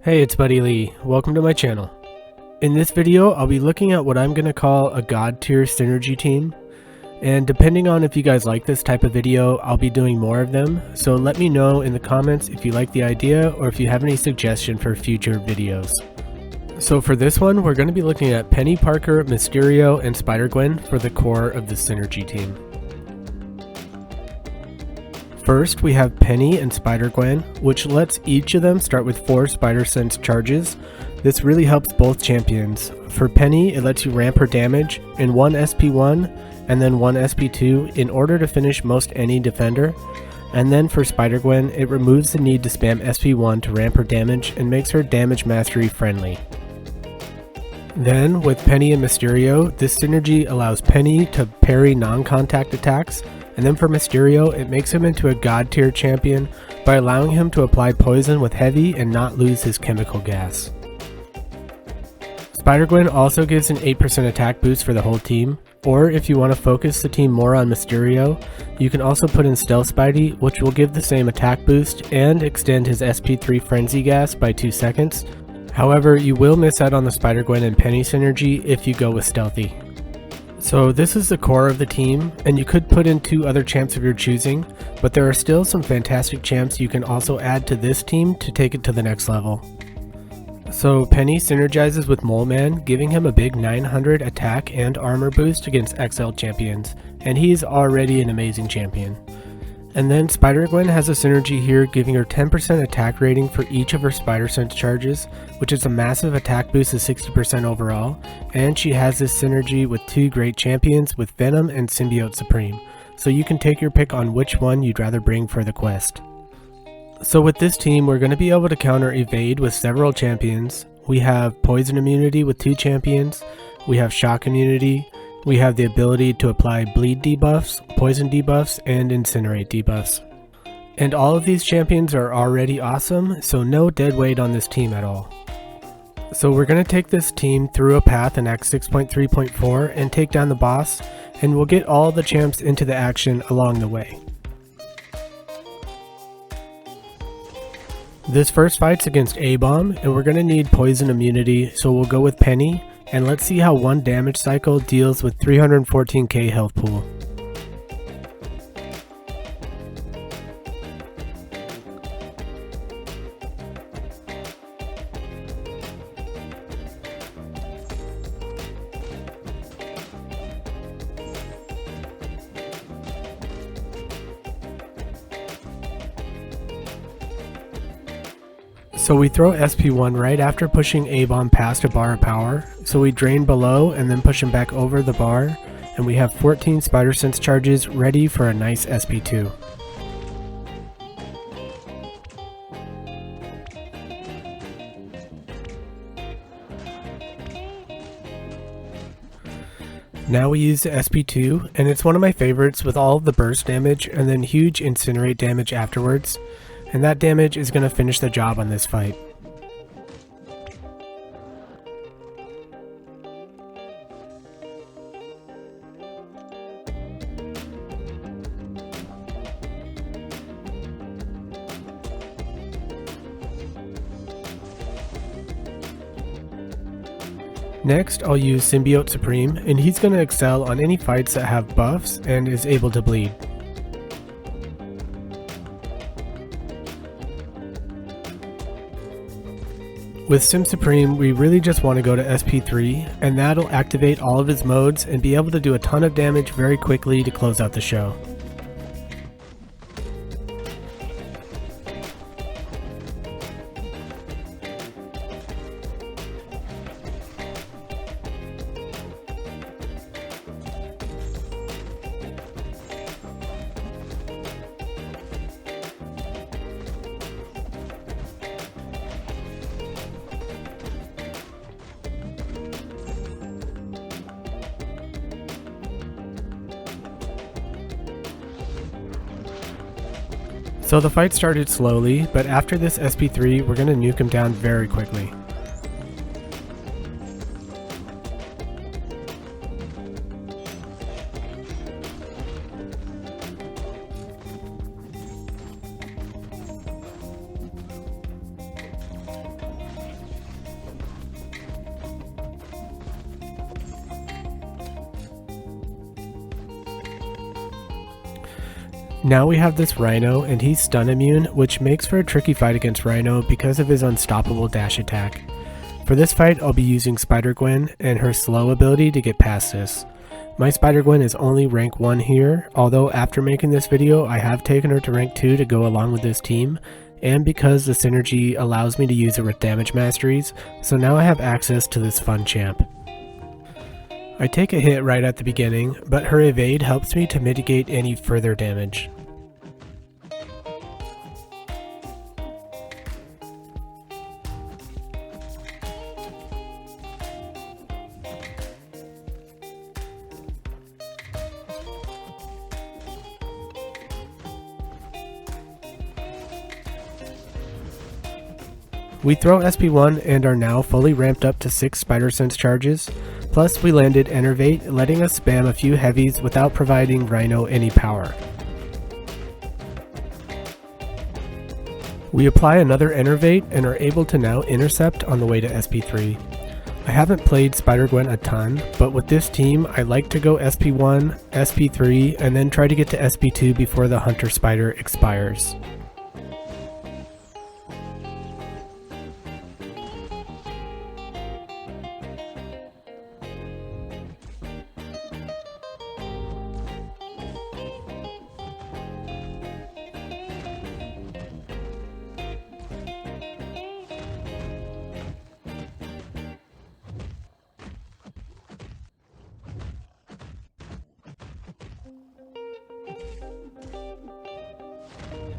Hey, it's Buddy Lee. Welcome to my channel. In this video, I'll be looking at what I'm going to call a God tier synergy team. And depending on if you guys like this type of video, I'll be doing more of them. So let me know in the comments if you like the idea or if you have any suggestion for future videos. So for this one, we're going to be looking at Penny Parker, Mysterio, and Spider-Gwen for the core of the synergy team. First, we have Penny and Spider-Gwen, which lets each of them start with 4 Spider Sense charges. This really helps both champions. For Penny, it lets you ramp her damage in 1 SP1 and then 1 SP2 in order to finish most any defender. And then for Spider-Gwen, it removes the need to spam SP1 to ramp her damage and makes her damage mastery friendly. Then, with Penny and Mysterio, this synergy allows Penny to parry non-contact attacks. And then for Mysterio, it makes him into a God tier champion by allowing him to apply poison with heavy and not lose his chemical gas. Spider-Gwen also gives an 8% attack boost for the whole team, or if you want to focus the team more on Mysterio, you can also put in Stealth Spidey, which will give the same attack boost and extend his SP3 Frenzy Gas by 2 seconds. However, you will miss out on the Spider-Gwen and Penny synergy if you go with Stealthy. So this is the core of the team, and you could put in 2 other champs of your choosing, but there are still some fantastic champs you can also add to this team to take it to the next level. So Penny synergizes with Mole Man, giving him a big 900 attack and armor boost against XL champions, and he's already an amazing champion. And then Spider-Gwen has a synergy here, giving her 10% attack rating for each of her Spider Sense charges, which is a massive attack boost of 60% overall, and she has this synergy with 2 great champions with Venom and Symbiote Supreme, so you can take your pick on which one you'd rather bring for the quest. So with this team, we're going to be able to counter Evade with several champions. We have Poison Immunity with 2 champions, we have Shock Immunity, we have the ability to apply bleed debuffs, poison debuffs, and incinerate debuffs. And all of these champions are already awesome, so no dead weight on this team at all. So we're going to take this team through a path in Act 6.3.4 and take down the boss, and we'll get all the champs into the action along the way. This first fight's against A-Bomb, and we're going to need poison immunity, so we'll go with Penny. And let's see how 1 damage cycle deals with 314k health pool. So we throw SP1 right after pushing A-Bomb past a bar of power, so we drain below and then push him back over the bar, and we have 14 Spider Sense charges ready for a nice SP2. Now we use the SP2, and it's one of my favorites with all of the burst damage and then huge incinerate damage afterwards. And that damage is going to finish the job on this fight. Next, I'll use Symbiote Supreme, and he's going to excel on any fights that have buffs and is able to bleed. With Sim Supreme, we really just want to go to SP3, and that'll activate all of his modes and be able to do a ton of damage very quickly to close out the show. So the fight started slowly, but after this SP3, we're going to nuke him down very quickly. Now we have this Rhino, and he's stun immune, which makes for a tricky fight against Rhino because of his unstoppable dash attack. For this fight, I'll be using Spider-Gwen and her slow ability to get past this. My Spider-Gwen is only rank 1 here, although after making this video I have taken her to rank 2 to go along with this team, and because the synergy allows me to use it with damage masteries, so now I have access to this fun champ. I take a hit right at the beginning, but her evade helps me to mitigate any further damage. We throw SP1 and are now fully ramped up to 6 Spider Sense charges, plus we landed Enervate, letting us spam a few heavies without providing Rhino any power. We apply another Enervate and are able to now intercept on the way to SP3. I haven't played Spider-Gwen a ton, but with this team I like to go SP1, SP3, and then try to get to SP2 before the Hunter Spider expires.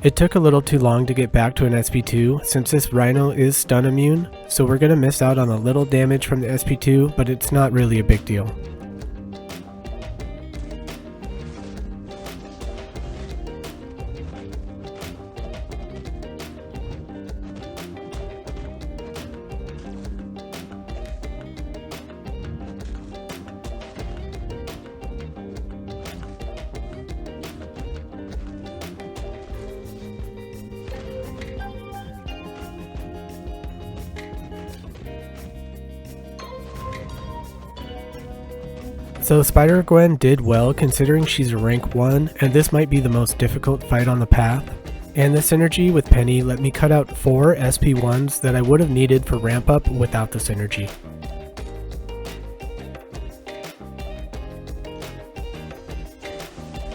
It took a little too long to get back to an SP2 since this Rhino is stun immune, so we're gonna miss out on a little damage from the SP2, but it's not really a big deal. So Spider-Gwen did well considering she's a rank 1 and this might be the most difficult fight on the path. And the synergy with Penny let me cut out 4 SP1s that I would have needed for ramp up without the synergy.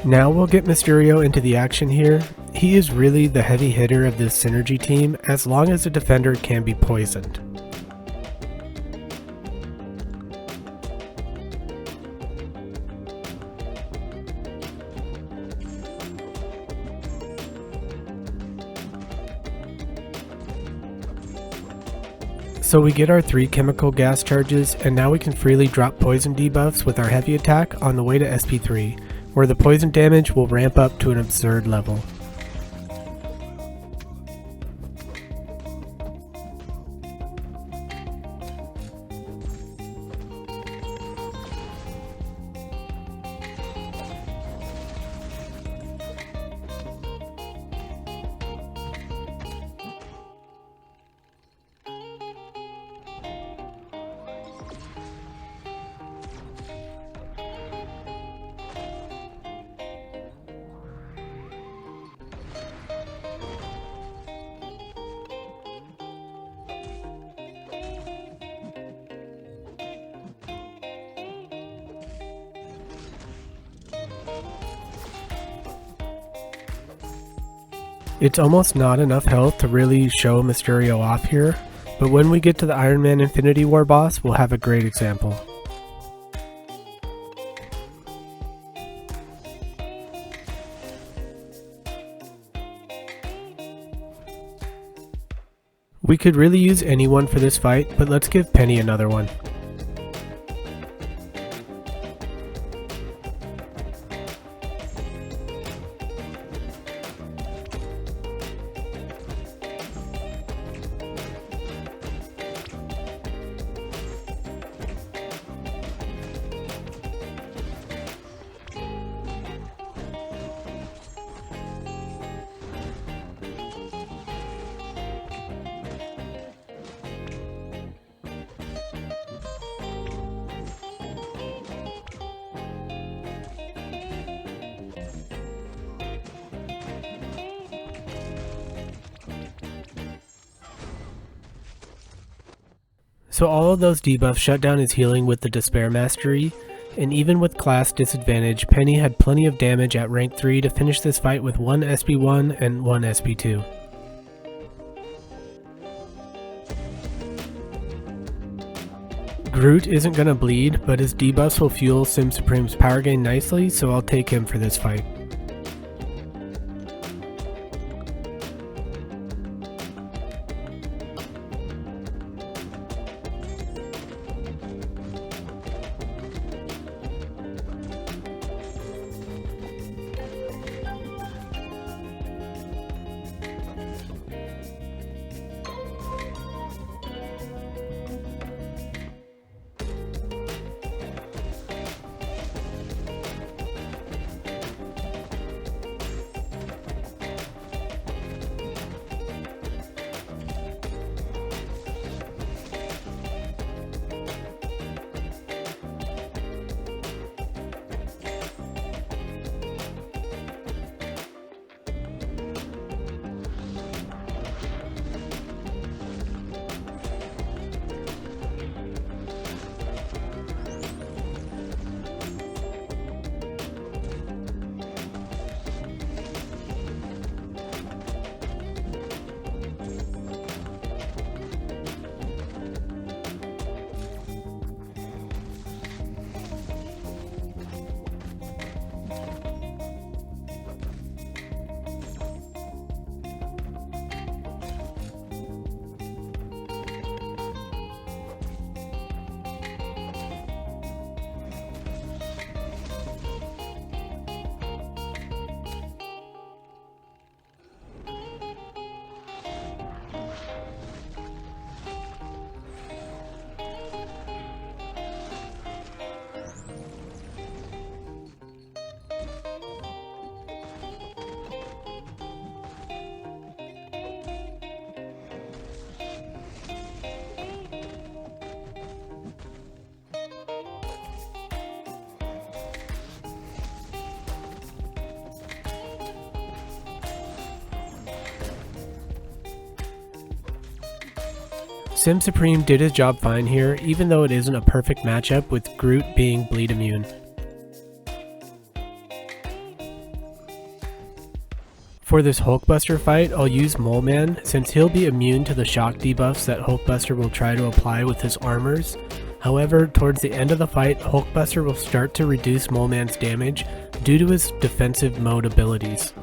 Now we'll get Mysterio into the action here. He is really the heavy hitter of this synergy team as long as the defender can be poisoned. So we get our 3 chemical gas charges, and now we can freely drop poison debuffs with our heavy attack on the way to SP3, where the poison damage will ramp up to an absurd level. It's almost not enough health to really show Mysterio off here, but when we get to the Iron Man Infinity War boss, we'll have a great example. We could really use anyone for this fight, but let's give Penny another one. So all of those debuffs shut down his healing with the Despair Mastery, and even with class disadvantage, Penny had plenty of damage at rank 3 to finish this fight with 1 SP1 and 1 SP2. Groot isn't gonna bleed, but his debuffs will fuel Sim Supreme's power gain nicely, so I'll take him for this fight. Sim Supreme did his job fine here, even though it isn't a perfect matchup with Groot being bleed immune. For this Hulkbuster fight, I'll use Mole Man, since he'll be immune to the shock debuffs that Hulkbuster will try to apply with his armors. However, towards the end of the fight, Hulkbuster will start to reduce Mole Man's damage due to his defensive mode abilities.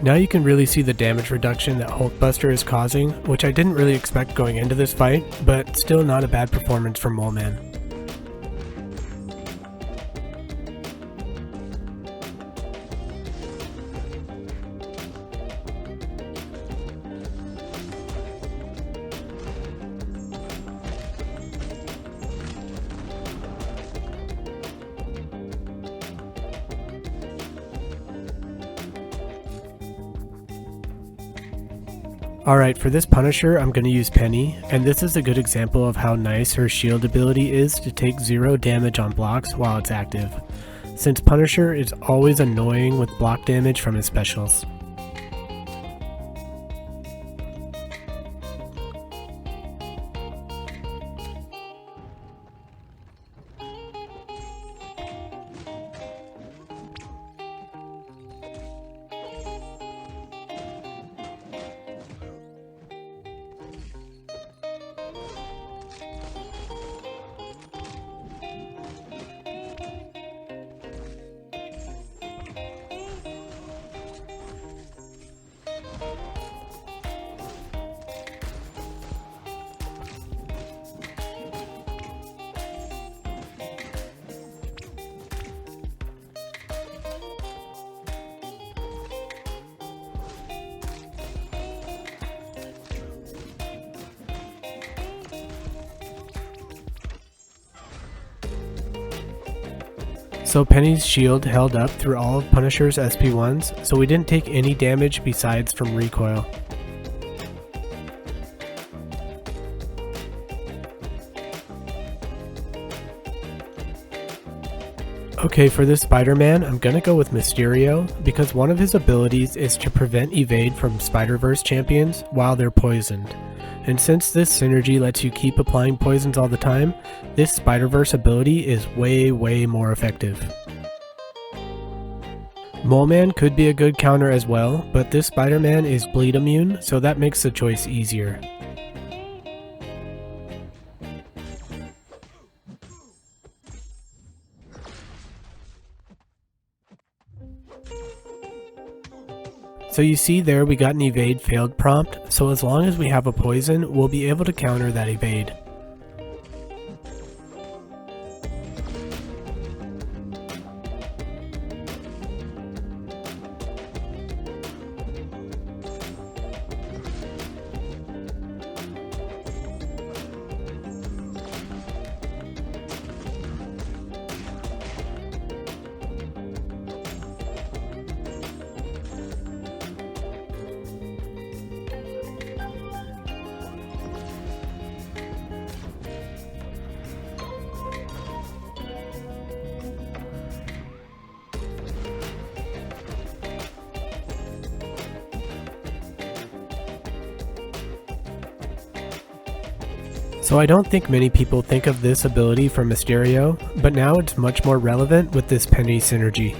Now you can really see the damage reduction that Hulkbuster is causing, which I didn't really expect going into this fight, but still not a bad performance from Mole Man. Alright, for this Punisher I'm going to use Penny, and this is a good example of how nice her shield ability is to take 0 damage on blocks while it's active, since Punisher is always annoying with block damage from his specials. So Penny's shield held up through all of Punisher's SP1s, so we didn't take any damage besides from recoil. Okay, for this Spider-Man, I'm gonna go with Mysterio, because one of his abilities is to prevent evade from Spider-Verse champions while they're poisoned. And since this synergy lets you keep applying poisons all the time, this Spider-Verse ability is way more effective. Mole Man could be a good counter as well, but this Spider-Man is bleed immune, so that makes the choice easier. So you see there we got an evade failed prompt, so as long as we have a poison, we'll be able to counter that evade. So I don't think many people think of this ability from Mysterio, but now it's much more relevant with this Penny synergy.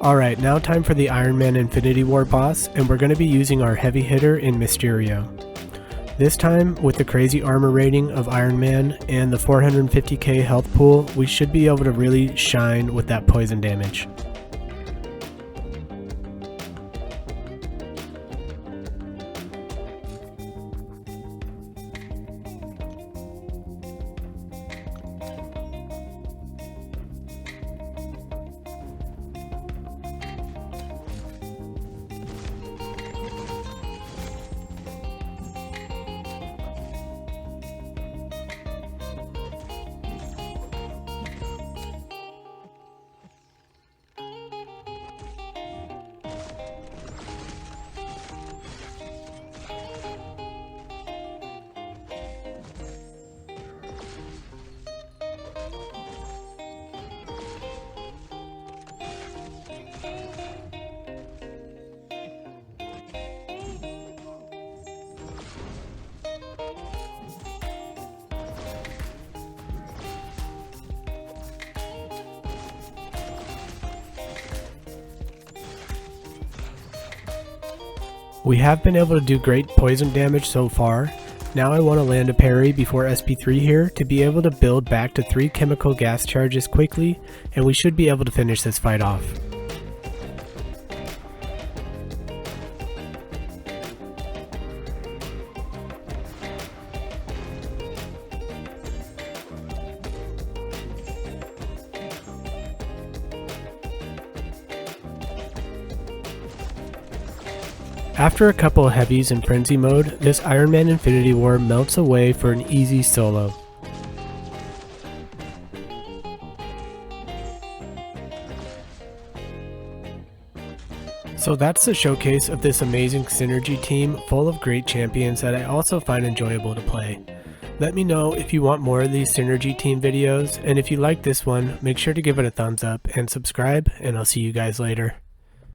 Alright, now time for the Iron Man Infinity War boss, and we're going to be using our heavy hitter in Mysterio. This time, with the crazy armor rating of Iron Man and the 450k health pool, we should be able to really shine with that poison damage. We have been able to do great poison damage so far. Now I want to land a parry before SP3 here to be able to build back to 3 chemical gas charges quickly, and we should be able to finish this fight off. After a couple of heavies in frenzy mode, this Iron Man Infinity War melts away for an easy solo. So that's the showcase of this amazing Synergy team full of great champions that I also find enjoyable to play. Let me know if you want more of these Synergy team videos, and if you like this one, make sure to give it a thumbs up and subscribe, and I'll see you guys later.